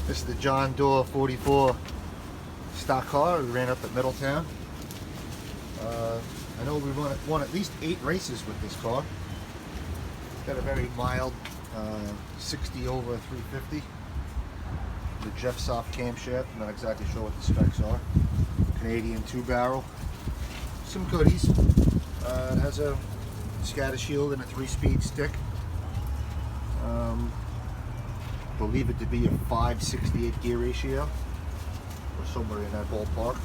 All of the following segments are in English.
This is the John Doerr 44 stock car. We ran up at Middletown. I know we won at least 8 races with this car. It's got a very mild 60 over 350. The Jeff Soft camshaft. I'm not exactly sure what the specs are. Canadian 2-barrel. Some goodies. It has a scatter shield and a 3-speed stick. Believe it to be a 5/68 gear ratio, or somewhere in that ballpark.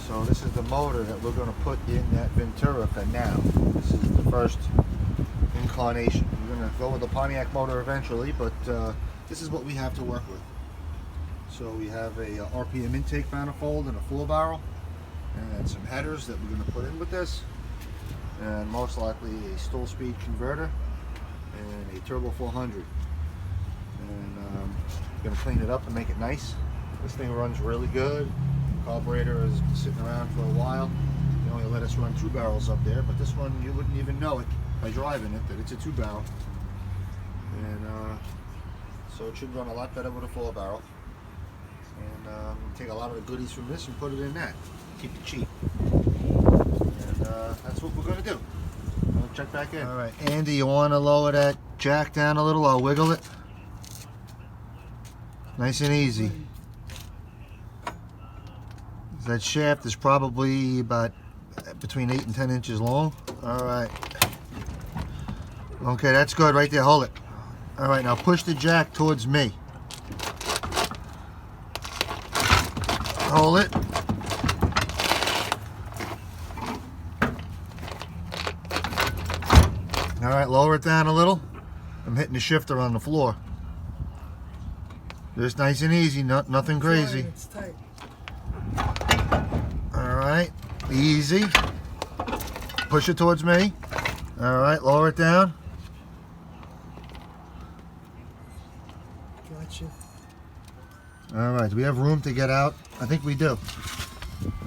So this is the motor that we're going to put in that Ventura for now. This is the first incarnation. We're going to go with the Pontiac motor eventually, but this is what we have to work with. So we have a RPM intake manifold and a 4-barrel, and some headers that we're going to put in with this, and most likely a Stoll speed converter and a Turbo 400. And going to clean it up and make it nice. This thing runs really good. Carburetor has been sitting around for a while. They only let us run 2 barrels up there, but this one you wouldn't even know it by driving it that it's a 2-barrel. And so it should run a lot better with a 4-barrel. And take a lot of the goodies from this and put it in that. Keep it cheap. And that's what we're going to do. I'll check back in. All right, Andy, you want to lower that jack down a little? I'll wiggle it. Nice and easy. That shaft is probably about between 8 and 10 inches long. All right. Okay, that's good right there. Hold it. All right, now push the jack towards me. Hold it. All right, lower it down a little. I'm hitting the shifter on the floor. Just nice and easy, nothing crazy. It's tight. All right, easy. Push it towards me. All right, lower it down. Gotcha. All right, do we have room to get out? I think we do.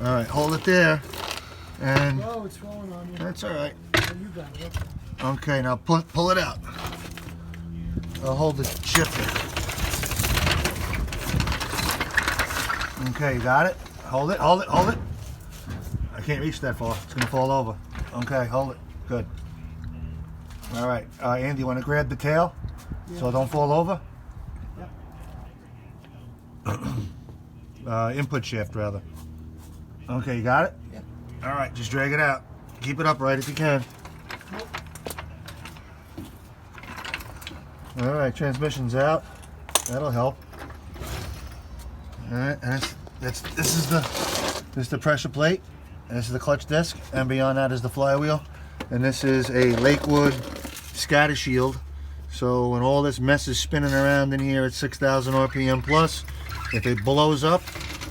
All right, hold it there. And Oh, it's rolling on you. that's all right. Oh, you got it. Okay, now pull it out. I'll hold the shifter. Okay, you got it? Hold it, hold it, hold it. I can't reach that far. It's gonna fall over. Okay, hold it. Good. All right, Andy, you wanna grab the tail so it don't fall over? Yep. Input shaft, rather. Okay, you got it? Yep. All right, just drag it out. Keep it upright if you can. All right, transmission's out. That'll help. All right, and this is the pressure plate, and this is the clutch disc, and beyond that is the flywheel, and this is a Lakewood scatter shield. So when all this mess is spinning around in here at 6,000 RPM plus, if it blows up,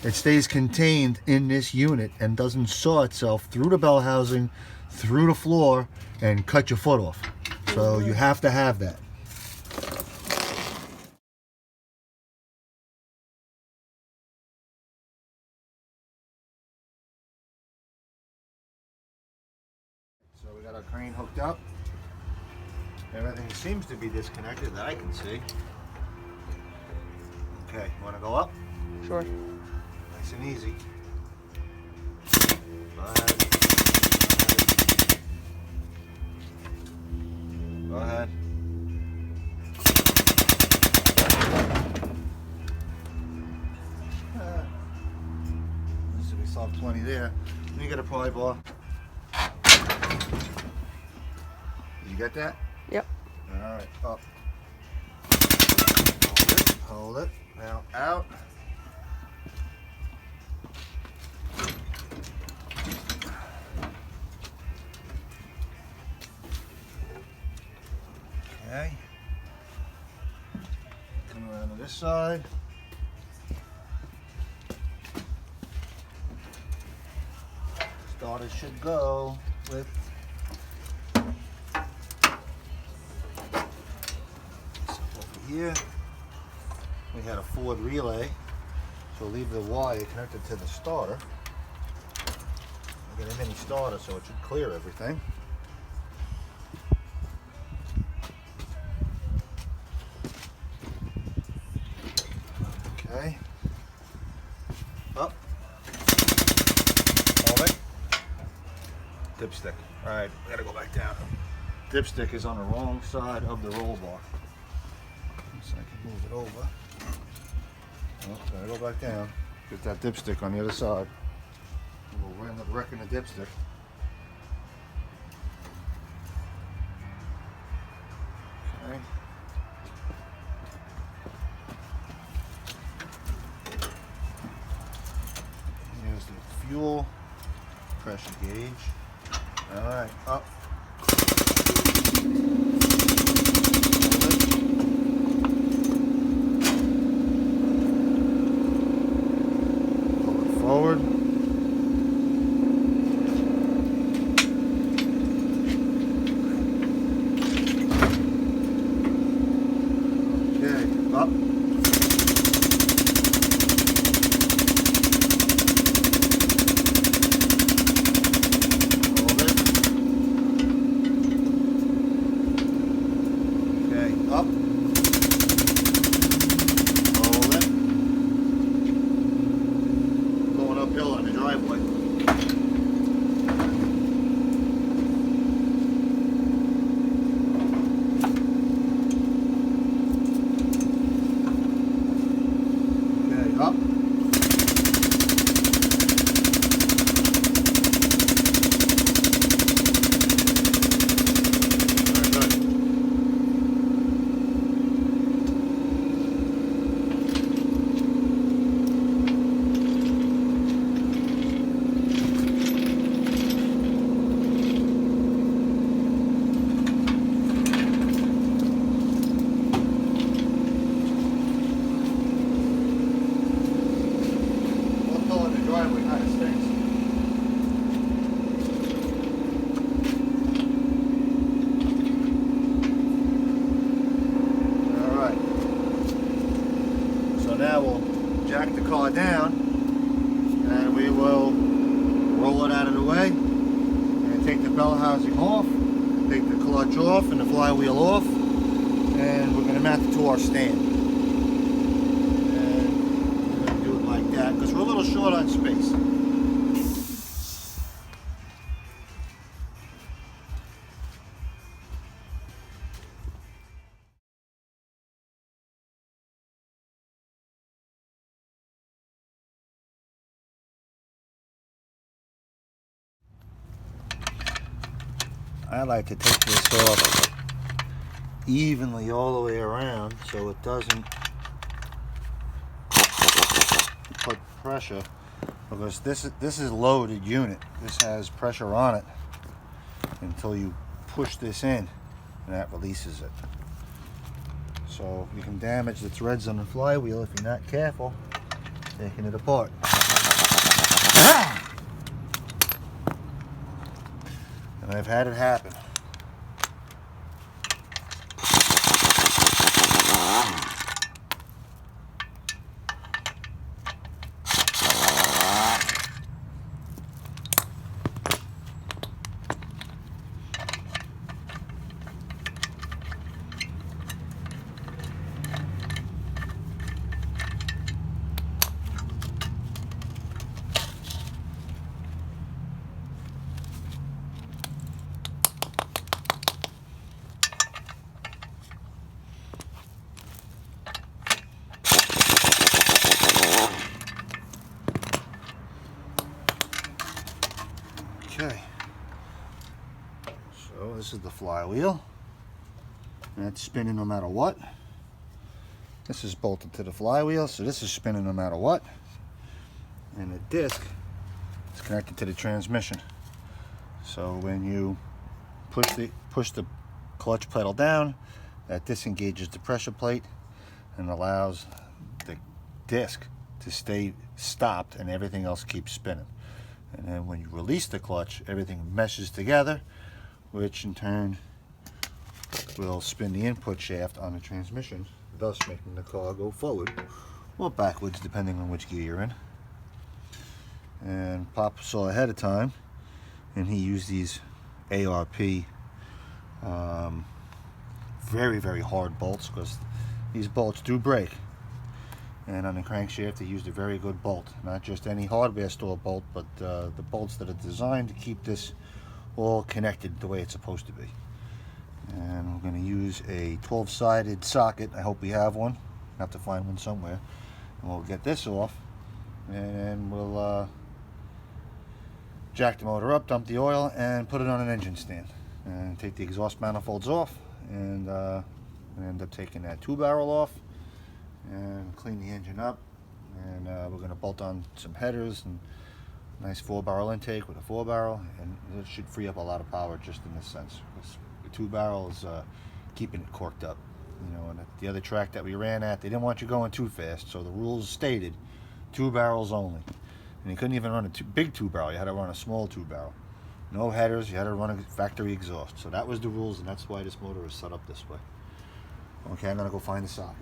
it stays contained in this unit and doesn't saw itself through the bell housing, through the floor, and cut your foot off. So you have to have that. So we got our crane hooked up. Everything seems to be disconnected that I can see. Okay, you want to go up? Sure. Nice and easy. Go ahead. Go ahead. So we solved 20 there. Then you got a pry bar. Did you get that? Yep. All right, up. Hold it. Now out. Okay. Come around to this side. Starter should go with over here. We had a Ford relay, so leave the wire connected to the starter. We got a mini starter, so it should clear everything. Okay. Up. Hold it. Dipstick. Alright, we gotta go back down. Dipstick is on the wrong side of the roll bar. So I can move it over. Oh, gotta go back down. Get that dipstick on the other side. We'll end up wrecking the dipstick. Okay. Here's the fuel pressure gauge. Alright, up. Pull it forward. Okay, up. Up. Hold it. Going uphill on the driveway. Okay, up. Driveway kind of stinks. Alright. So now we'll jack the car down and we will roll it out of the way and take the bell housing off, take the clutch off and the flywheel off, and we're going to mount it to our stand. Because we're a little short on space. I like to take this off evenly all the way around so it doesn't put pressure, because this is loaded unit. This has pressure on it until you push this in and that releases it. So you can damage the threads on the flywheel if you're not careful taking it apart. And I've had it happen. Okay, so this is the flywheel, and it's spinning no matter what. This is bolted to the flywheel, so this is spinning no matter what. And the disc is connected to the transmission. So when you push the clutch pedal down, that disengages the pressure plate and allows the disc to stay stopped and everything else keeps spinning. And then when you release the clutch, everything meshes together, which in turn will spin the input shaft on the transmission, thus making the car go forward or backwards depending on which gear you're in. And Pop saw ahead of time, and he used these ARP very hard bolts, because these bolts do break. And on the crankshaft, they used a very good bolt, not just any hardware store bolt, but the bolts that are designed to keep this all connected the way it's supposed to be. And we're going to use a 12-sided socket. I hope we have one. Have to find one somewhere. And we'll get this off, and we'll jack the motor up, dump the oil, and put it on an engine stand. And take the exhaust manifolds off, and end up taking that 2-barrel off, and clean the engine up. And we're going to bolt on some headers and nice 4-barrel intake with a 4-barrel, and it should free up a lot of power just in this sense. The 2-barrel is keeping it corked up. You know, and at the other track that we ran at, they didn't want you going too fast, so the rules stated 2 barrels only. And you couldn't even run a big 2-barrel, you had to run a small 2-barrel. No headers, you had to run a factory exhaust. So that was the rules, and that's why this motor is set up this way. Okay, I'm going to go find the socket.